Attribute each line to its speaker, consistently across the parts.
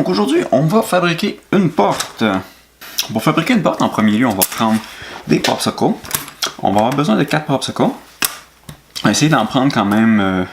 Speaker 1: Donc aujourd'hui, on va fabriquer une porte. Pour fabriquer une porte, en premier lieu, on va prendre des popsicles. On va avoir besoin de 4 popsicles. On va essayer d'en prendre quand même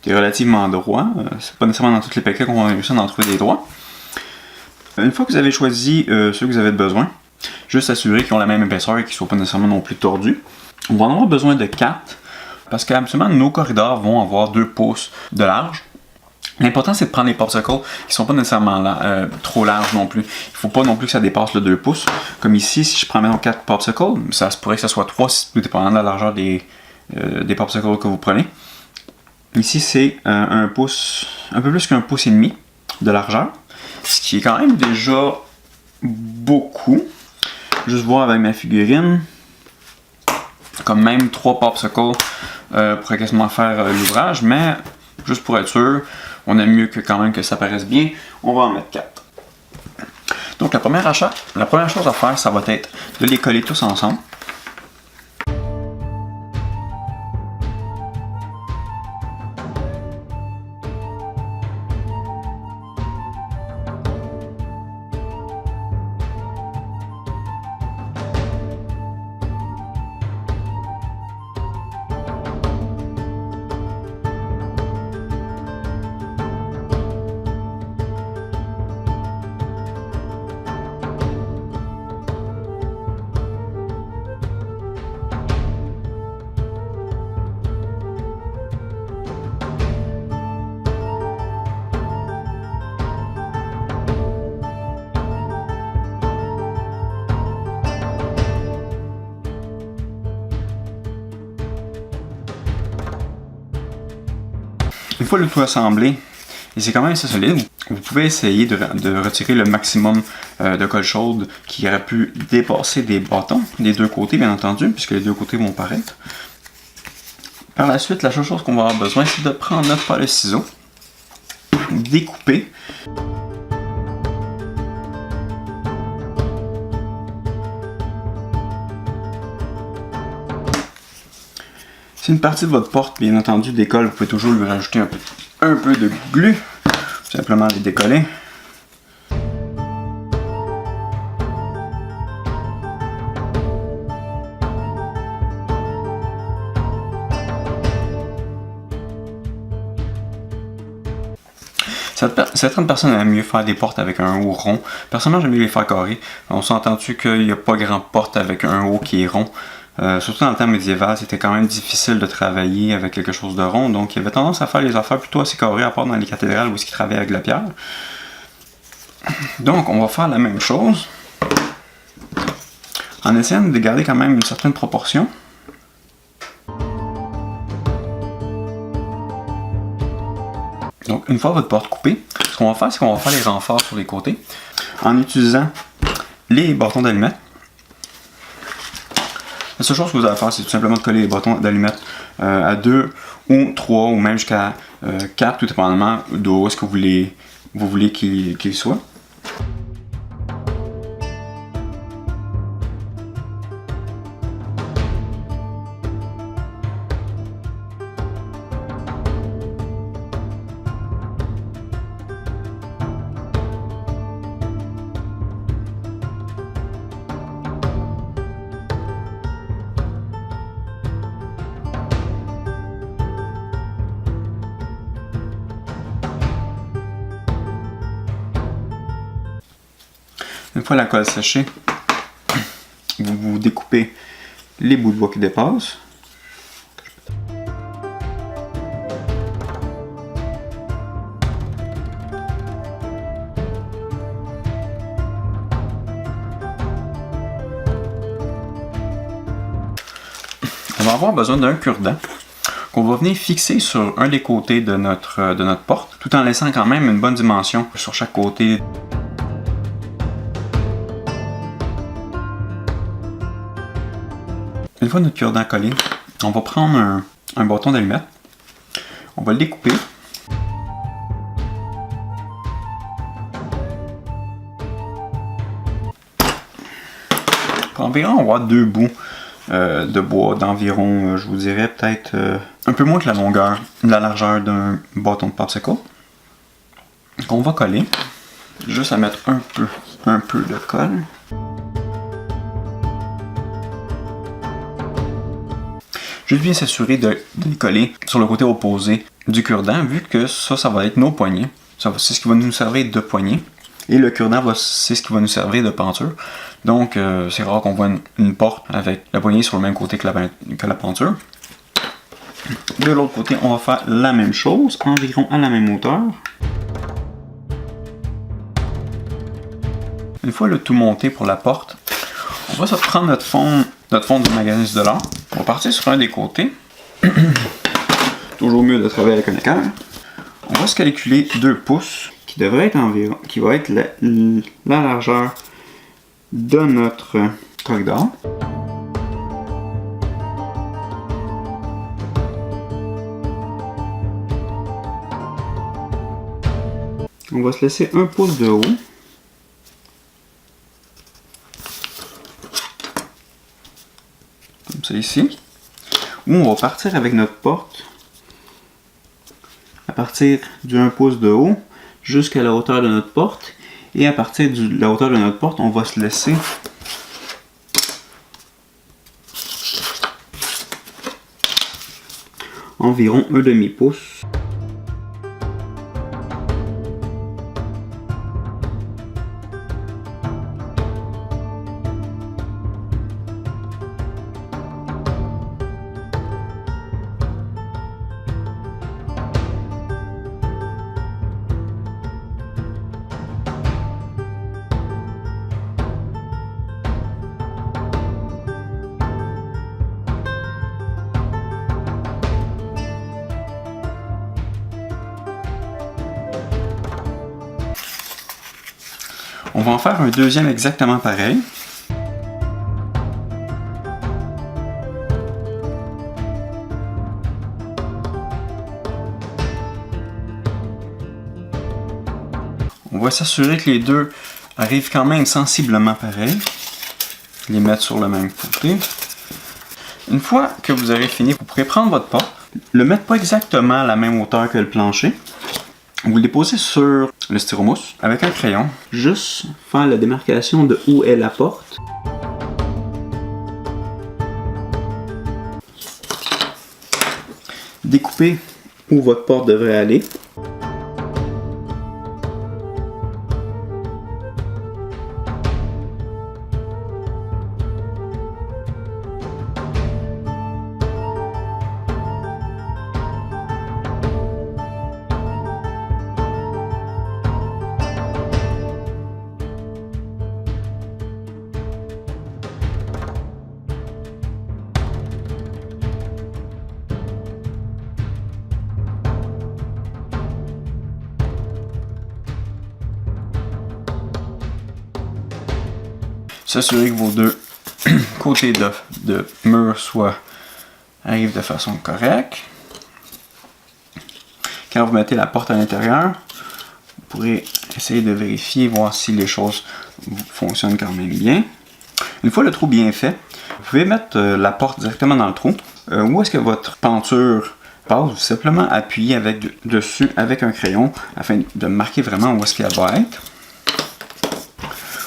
Speaker 1: des relativement droits. C'est pas nécessairement dans toutes les paquets qu'on va réussir d'en trouver des droits. Une fois que vous avez choisi ceux que vous avez besoin, juste assurer qu'ils ont la même épaisseur et qu'ils ne soient pas nécessairement non plus tordus. On va en avoir besoin de 4 parce qu'habituellement nos corridors vont avoir 2 pouces de large. L'important c'est de prendre les popsicles qui ne sont pas nécessairement trop larges non plus. Il ne faut pas non plus que ça dépasse le 2 pouces. Comme ici, si je prends maintenant 4 popsicles, ça se pourrait que ce soit 3, tout dépendant de la largeur des popsicles que vous prenez. Ici c'est un pouce, un peu plus qu'un pouce et demi de largeur. Ce qui est quand même déjà beaucoup. Juste voir avec ma figurine. Comme même 3 popsicles pourraient quasiment faire l'ouvrage, mais juste pour être sûr, on aime mieux que quand même que ça paraisse bien, on va en mettre 4. Donc la première chose à faire, ça va être de les coller tous ensemble. Une fois le tout assemblé, et c'est quand même assez solide, vous pouvez essayer de retirer le maximum de colle chaude qui aurait pu dépasser des bâtons, des deux côtés bien entendu, puisque les deux côtés vont paraître. Par la suite, la seule chose qu'on va avoir besoin, c'est de prendre notre paire de ciseaux, découper. Si une partie de votre porte, bien entendu, décolle, vous pouvez toujours lui rajouter un peu de glu. Simplement les décoller. Certaines personnes aiment mieux faire des portes avec un haut rond. Personnellement, j'aime mieux les faire carrés. On s'est entendu qu'il n'y a pas grand porte avec un haut qui est rond. Surtout dans le temps médiéval, c'était quand même difficile de travailler avec quelque chose de rond, donc il y avait tendance à faire les affaires plutôt assez carrées, à part dans les cathédrales où ils travaillaient avec de la pierre. Donc on va faire la même chose, en essayant de garder quand même une certaine proportion. Donc une fois votre porte coupée, ce qu'on va faire, c'est qu'on va faire les renforts sur les côtés, en utilisant les bâtons d'allumettes. La seule chose que vous allez faire, c'est tout simplement de coller les bâtons d'allumettes à 2 ou 3 ou même jusqu'à 4, tout dépendamment d'où est-ce que vous voulez qu'ils soient. Une fois la colle séchée, vous découpez les bouts de bois qui dépassent. On va avoir besoin d'un cure-dent qu'on va venir fixer sur un des côtés de notre porte, tout en laissant quand même une bonne dimension sur chaque côté. Une fois notre cure-dent collé, on va prendre un bâton d'allumette, on va le découper. Environ, on va avoir 2 bouts de bois d'environ, je vous dirais peut-être un peu moins que la largeur d'un bâton de popsicle. Qu'on va coller Juste à mettre un peu de colle. Juste bien s'assurer de les coller sur le côté opposé du cure-dent, vu que ça va être nos poignées. C'est ce qui va nous servir de poignée. Et le cure-dent, c'est ce qui va nous servir de penture. Donc, c'est rare qu'on voit une porte avec la poignée sur le même côté que la penture. De l'autre côté, on va faire la même chose, environ à la même hauteur. Une fois le tout monté pour la porte, on va se prendre notre fond du magasin $10. On va partir sur un des côtés. Toujours mieux de travailler avec un équerre. On va se calculer 2 pouces, qui devrait être qui va être la largeur de notre coque d'or. On va se laisser 1 pouce de haut. Comme ça ici. Où on va partir avec notre porte. À partir du 1 pouce de haut jusqu'à la hauteur de notre porte. Et à partir de la hauteur de notre porte, on va se laisser environ un demi-pouce. On va en faire un deuxième exactement pareil. On va s'assurer que les deux arrivent quand même sensiblement pareil. Les mettre sur le même côté. Une fois que vous aurez fini, vous pourrez prendre votre porte, le mettre pas exactement à la même hauteur que le plancher. Vous le déposez sur le styromousse avec un crayon. Juste faire la démarcation de où est la porte. Découpez où votre porte devrait aller. S'assurer que vos deux côtés de mur arrivent de façon correcte. Quand vous mettez la porte à l'intérieur, vous pourrez essayer de vérifier, voir si les choses fonctionnent quand même bien. Une fois le trou bien fait, vous pouvez mettre la porte directement dans le trou. Où est-ce que votre penture passe, vous simplement appuyer dessus avec un crayon afin de marquer vraiment où est-ce qu'elle va être.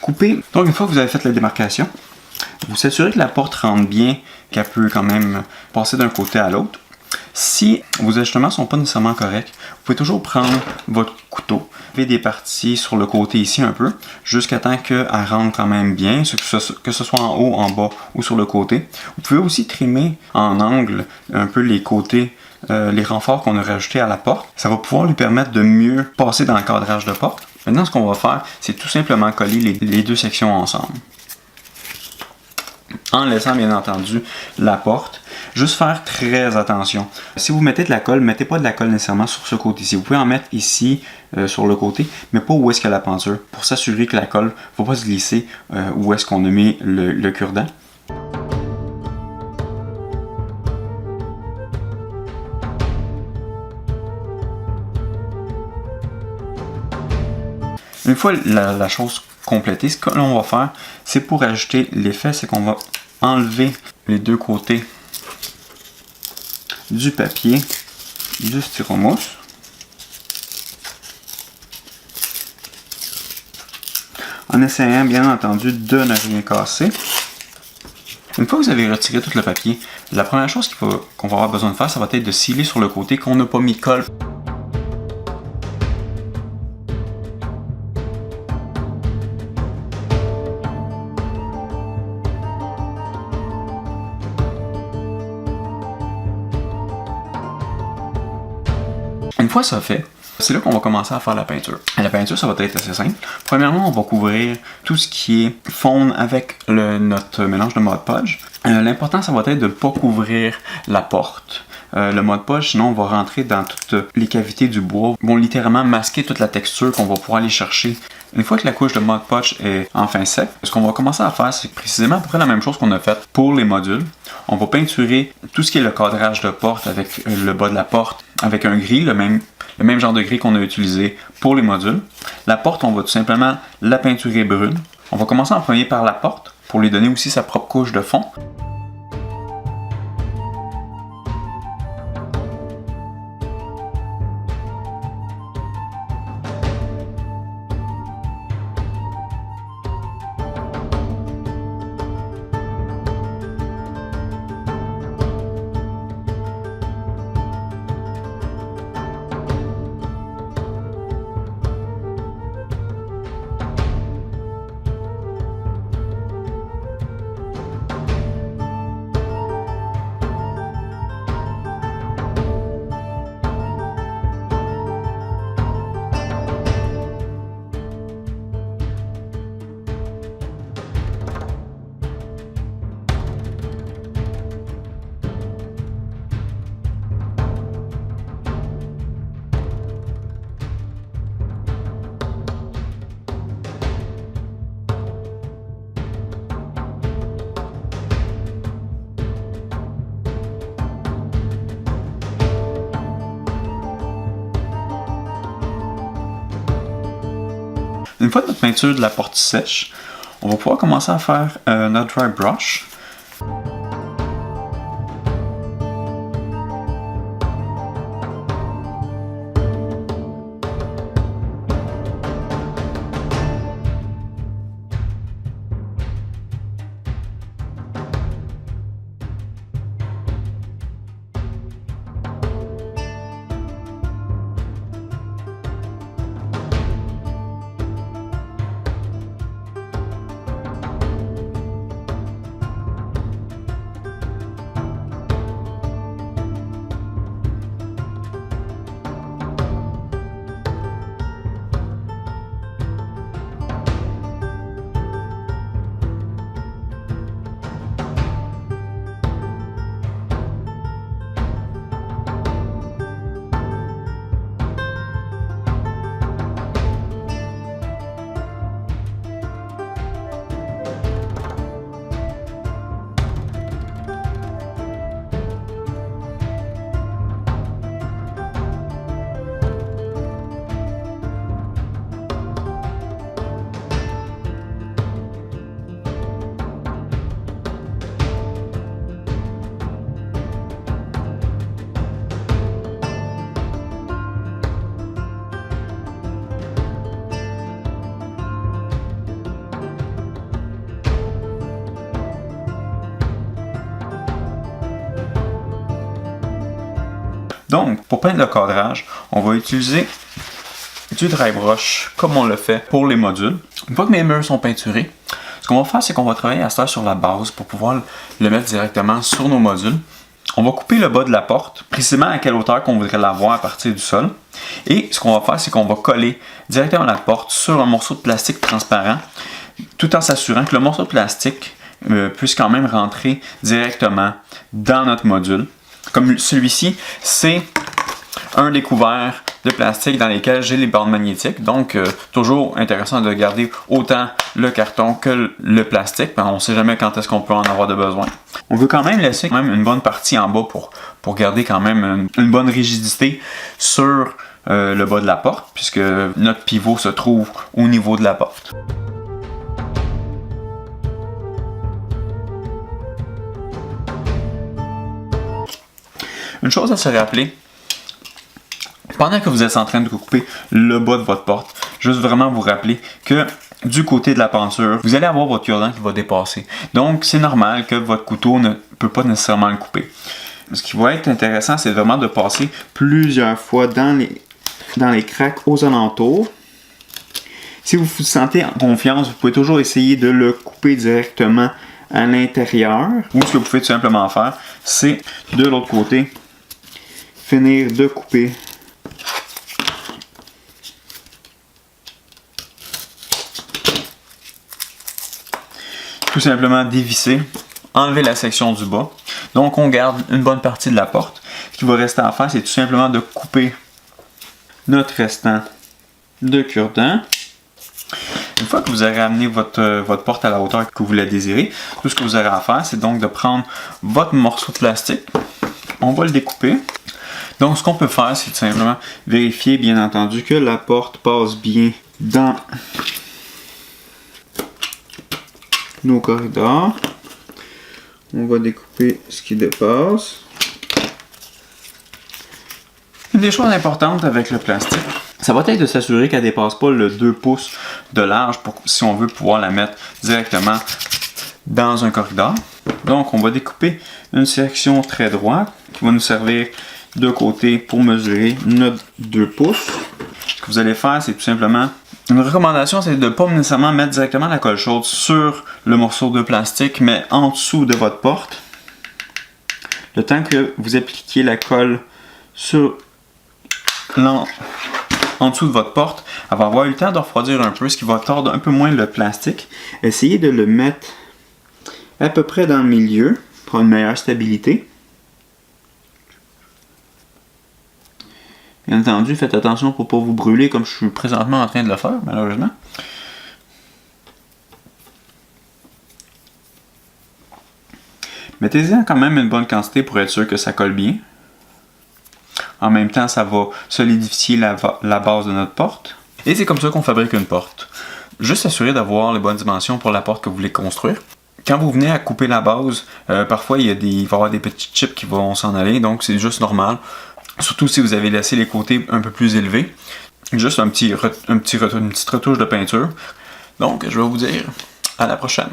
Speaker 1: Couper. Donc une fois que vous avez fait la démarcation, vous vous assurez que la porte rentre bien, qu'elle peut quand même passer d'un côté à l'autre. Si vos ajustements ne sont pas nécessairement corrects, vous pouvez toujours prendre votre couteau, faire des parties sur le côté ici un peu, jusqu'à temps qu'elle rentre quand même bien, que ce soit en haut, en bas ou sur le côté. Vous pouvez aussi trimer en angle un peu les côtés, les renforts qu'on a rajoutés à la porte. Ça va pouvoir lui permettre de mieux passer dans le cadrage de porte. Maintenant, ce qu'on va faire, c'est tout simplement coller les deux sections ensemble. En laissant bien entendu la porte. Juste faire très attention. Si vous mettez de la colle, mettez pas de la colle nécessairement sur ce côté-ci. Vous pouvez en mettre ici, sur le côté, mais pas où est-ce qu'il y a la peinture, pour s'assurer que la colle ne va pas se glisser où est-ce qu'on a mis le cure-dent. Une fois la chose complétée, ce que l'on va faire, c'est pour ajouter l'effet, c'est qu'on va enlever les deux côtés du papier du styromousse. essayant bien entendu de ne rien casser. Une fois que vous avez retiré tout le papier, la première chose qu'on va avoir besoin de faire, ça va être de sceller sur le côté qu'on n'a pas mis de colle. Une fois ça fait, c'est là qu'on va commencer à faire la peinture. La peinture, ça va être assez simple. Premièrement, on va couvrir tout ce qui est fonte avec notre mélange de Mod Podge. L'important, ça va être de ne pas couvrir la porte. Le Mod Podge, sinon, on va rentrer dans toutes les cavités du bois. Vont littéralement masquer toute la texture qu'on va pouvoir aller chercher. Une fois que la couche de Mod Podge est enfin sec, ce qu'on va commencer à faire, c'est précisément à peu près la même chose qu'on a fait pour les modules. On va peinturer tout ce qui est le cadrage de porte avec le bas de la porte, avec un gris, le même genre de gris qu'on a utilisé pour les modules. La porte, on va tout simplement la peinturer brune. On va commencer en premier par la porte, pour lui donner aussi sa propre couche de fond. Une fois notre peinture de la porte sèche, on va pouvoir commencer à faire notre dry brush. Donc, pour peindre le cadrage, on va utiliser du dry brush comme on le fait pour les modules. Une fois que mes murs sont peinturés, ce qu'on va faire, c'est qu'on va travailler à ça sur la base pour pouvoir le mettre directement sur nos modules. On va couper le bas de la porte, précisément à quelle hauteur qu'on voudrait l'avoir à partir du sol. Et ce qu'on va faire, c'est qu'on va coller directement la porte sur un morceau de plastique transparent, tout en s'assurant que le morceau de plastique puisse quand même rentrer directement dans notre module. Comme celui-ci, c'est un des couverts de plastique dans lesquels j'ai les bandes magnétiques. Donc, toujours intéressant de garder autant le carton que le plastique. On ne sait jamais quand est-ce qu'on peut en avoir de besoin. On veut quand même laisser une bonne partie en bas pour garder quand même une bonne rigidité sur le bas de la porte, puisque notre pivot se trouve au niveau de la porte. Une chose à se rappeler, pendant que vous êtes en train de couper le bas de votre porte, juste vraiment vous rappeler que du côté de la peinture, vous allez avoir votre cure-dent qui va dépasser. Donc, c'est normal que votre couteau ne peut pas nécessairement le couper. Ce qui va être intéressant, c'est vraiment de passer plusieurs fois dans les craques aux alentours. Si vous vous sentez en confiance, vous pouvez toujours essayer de le couper directement à l'intérieur. Ou ce que vous pouvez tout simplement faire, c'est de l'autre côté, finir de couper tout simplement dévisser, enlever la section du bas. Donc on garde une bonne partie de la porte. Ce qu'il va rester à faire, c'est tout simplement de couper notre restant de cure-dent. Une fois que vous aurez amené votre porte à la hauteur que vous la désirez, tout ce que vous aurez à faire, c'est donc de prendre votre morceau de plastique. On va le découper. Donc ce qu'on peut faire, c'est tout simplement vérifier, bien entendu, que la porte passe bien dans nos corridors. On va découper ce qui dépasse. Une des choses importantes avec le plastique, ça va être de s'assurer qu'elle ne dépasse pas le 2 pouces de large si on veut pouvoir la mettre directement dans un corridor. Donc on va découper une section très droite qui va nous servir de côté pour mesurer notre 2 pouces. Ce que vous allez faire, c'est tout simplement... Une recommandation, c'est de ne pas nécessairement mettre directement la colle chaude sur le morceau de plastique, mais en dessous de votre porte. Le temps que vous appliquiez la colle sur en dessous de votre porte, elle va avoir eu le temps de refroidir un peu, ce qui va tordre un peu moins le plastique. Essayez de le mettre à peu près dans le milieu pour une meilleure stabilité. Bien entendu, faites attention pour ne pas vous brûler comme je suis présentement en train de le faire, malheureusement. Mettez-en quand même une bonne quantité pour être sûr que ça colle bien. En même temps, ça va solidifier la base de notre porte. Et c'est comme ça qu'on fabrique une porte. Juste s'assurer d'avoir les bonnes dimensions pour la porte que vous voulez construire. Quand vous venez à couper la base, parfois il va y avoir des petits chips qui vont s'en aller, donc c'est juste normal. Surtout si vous avez laissé les côtés un peu plus élevés. Juste une petite retouche de peinture. Donc, je vais vous dire à la prochaine.